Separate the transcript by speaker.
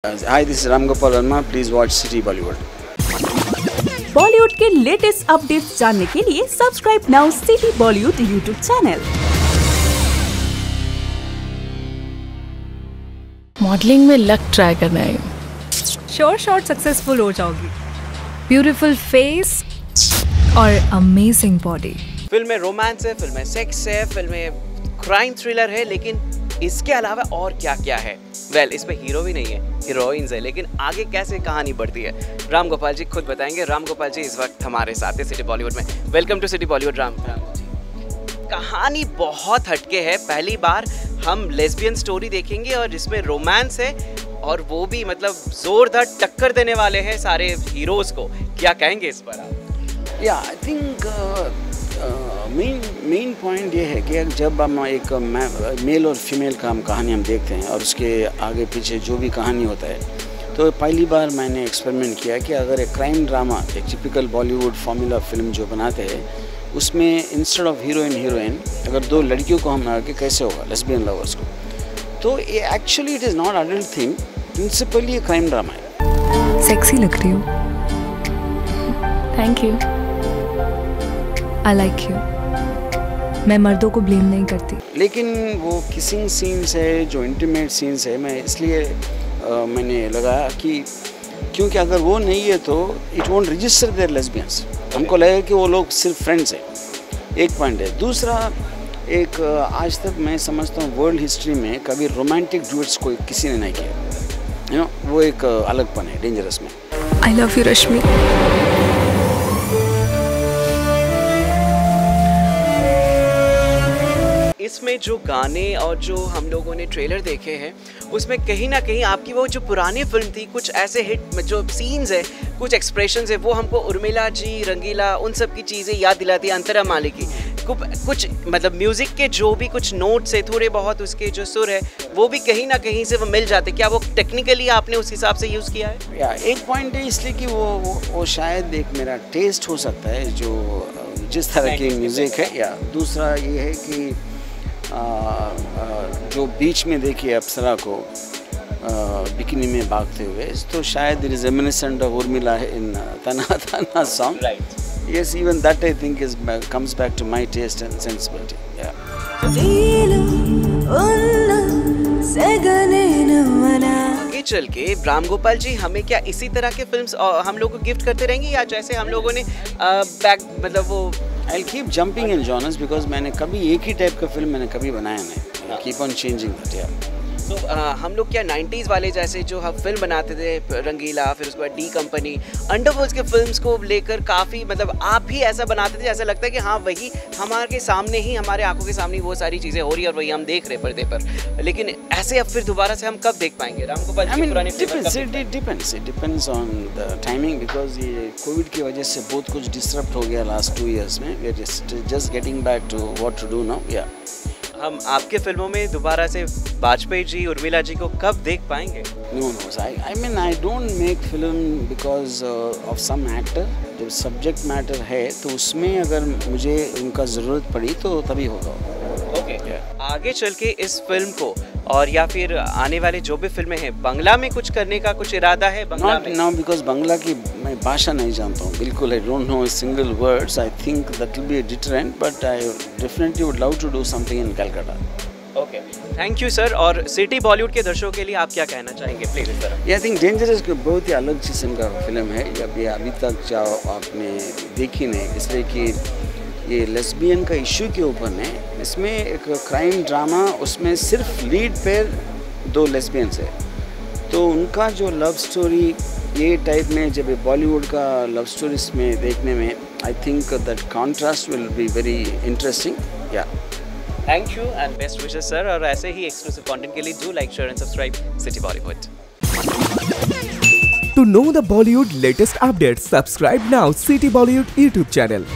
Speaker 1: Hi, this is Ram Gopal Verma. Please watch City Bollywood.
Speaker 2: Bollywood के latest updates जानने के लिए subscribe now city Bollywood YouTube channel.
Speaker 3: Modelling में luck try करना है।
Speaker 4: शॉर्ट सक्सेसफुल हो जाओगी। ब्यूटीफुल फेस और अमेजिंग बॉडी।
Speaker 5: फिल्म में रोमांस है, फिल्म में सेक्स है, फिल्म में क्राइम थ्रिलर है, लेकिन इसके अलावा और क्या क्या है? इसमें हीरो भी नहीं है, हीरोइंस है, लेकिन आगे कैसे कहानी बढ़ती है राम गोपाल जी खुद बताएंगे। राम गोपाल जी इस वक्त हमारे साथ है सिटी बॉलीवुड में। Welcome to city Bollywood. Ram ji, कहानी बहुत हटके है। पहली बार हम लेस्बियन स्टोरी देखेंगे और इसमें रोमांस है, और वो भी मतलब जोरदार टक्कर देने वाले हैं सारे हीरोज को। क्या कहेंगे इस पर आप?
Speaker 1: या आई थिंक मेन पॉइंट ये है कि जब हम एक मेल और फीमेल का कहानी हम देखते हैं और उसके आगे पीछे जो भी कहानी होता है, तो पहली बार मैंने एक्सपेरिमेंट किया कि अगर एक क्राइम ड्रामा, एक टिपिकल बॉलीवुड फॉर्मूला फिल्म जो बनाते हैं, उसमें इंस्टेड ऑफ हीरोइन अगर दो लड़कियों को हम आगे कैसे होगा, लेस्बियन लवर्स को। तो ये actually it is not adult thing, principally ये क्राइम ड्रामा है।
Speaker 4: सेक्सी लग रही हो। Thank you. I like you. मैं मर्दों को ब्लेम नहीं करती,
Speaker 1: लेकिन वो किसिंग सीन्स है, जो इंटीमेट सीन्स है, मैं इसलिए मैंने लगाया कि क्योंकि अगर वो नहीं है तो it won't register there lesbians. हमको लगे कि वो लोग सिर्फ फ्रेंड्स हैं। एक पॉइंट है। दूसरा, एक आज तक मैं समझता हूँ वर्ल्ड हिस्ट्री में कभी रोमांटिक ड्यूट्स कोई किसी ने नहीं किया। वो एक अलगपन है डेंजरस में।
Speaker 4: आई लव यू रश्मि।
Speaker 5: इसमें जो गाने और जो हम लोगों ने ट्रेलर देखे हैं, उसमें कहीं ना कहीं आपकी वो जो पुरानी फिल्म थी, कुछ ऐसे हिट जो सीन्स है, कुछ एक्सप्रेशंस है, वो हमको उर्मिला जी, रंगीला, उन सब की चीज़ें याद दिलाती है। अंतरा मालिक की कुछ मतलब म्यूज़िक के जो भी कुछ नोट्स है, थोड़े बहुत उसके जो सुर है, वो भी कहीं ना कहीं से वो मिल जाते। क्या वो टेक्निकली आपने उस हिसाब से यूज़ किया है?
Speaker 1: या एक पॉइंट है इसलिए कि वो शायद एक मेरा टेस्ट हो सकता है जो जिस तरह की म्यूज़िक है। या दूसरा ये है कि जो बीच में देखिए अप्सरा को बिकिनी में भागते हुए, तो शायद it is reminiscent of Urmila in Tanha Tanha song. Yes, even that I think comes back to my taste and sensibility. Yeah.
Speaker 5: आगे चल के राम गोपाल जी हमें क्या इसी तरह के फिल्म्स हम लोग को गिफ्ट करते रहेंगे, या जैसे हम लोगों ने मतलब वो
Speaker 1: I'll keep jumping in genres because मैंने कभी एक ही टाइप का फिल्म मैंने कभी बनाया नहीं। I'll keep on changing that, yeah.
Speaker 5: तो हम लोग क्या 90s वाले जैसे जो हम फिल्म बनाते थे, रंगीला, फिर उसके बाद डी कंपनी, अंडरवर्ल्ड के फिल्म्स को लेकर काफ़ी मतलब आप भी ऐसा बनाते थे, ऐसा लगता है कि हाँ वही हमारे सामने ही, हमारे आंखों के सामने वो सारी चीज़ें हो रही है और वही हम देख रहे पर्दे पर। लेकिन ऐसे अब फिर दोबारा से हम कब देख पाएंगे राम गोपाल जी की पुरानी film?
Speaker 1: It depends on the timing because ये कोविड की वजह से बहुत कुछ डिस्टर्ब हो गया लास्ट 2 years में। We are just getting back to what to do now, yeah.
Speaker 5: हम आपके फिल्मों में दोबारा से वाजपेयी जी, उर्मिला जी को कब देख पाएंगे?
Speaker 1: No, I mean I don't make film because of some actor. जब सब्जेक्ट मैटर है तो उसमें अगर मुझे उनका ज़रूरत पड़ी तो तभी होगा।
Speaker 5: ओके। आगे चल के इस फिल्म को और या फिर आने वाले जो भी फिल्में हैं, बंगला में कुछ करने का कुछ इरादा है? बंगला में?
Speaker 1: Now because बंगला की मैं भाषा नहीं जानता हूँ बिल्कुल। I don't know a single words. I think that will be a deterrent, but I definitely would love to do something in Calcutta.
Speaker 5: Okay, thank you sir. और सिटी बॉलीवुड के दर्शकों के लिए आप क्या कहना चाहेंगे प्लीज इस तरह?
Speaker 1: आई थिंक डेंजरस को बहुत ही अलग किस्म का फिल्म है। अभी तक जाओ आपने देखी नहीं, इसलिए कि ये लेस्बियन का इशू के ऊपर है। इसमें एक क्राइम ड्रामा, उसमें सिर्फ लीड पर 2 लेस्बियंस है, तो उनका जो लव स्टोरी ये टाइप में जब बॉलीवुड का लव स्टोरीज में देखने में, I think that contrast will be very interesting. Yeah
Speaker 5: thank you and best wishes sir. और ऐसे ही एक्सक्लूसिव कंटेंट के लिए do like, share and subscribe city Bollywood.
Speaker 6: To know the Bollywood latest updates, subscribe now City Bollywood YouTube channel.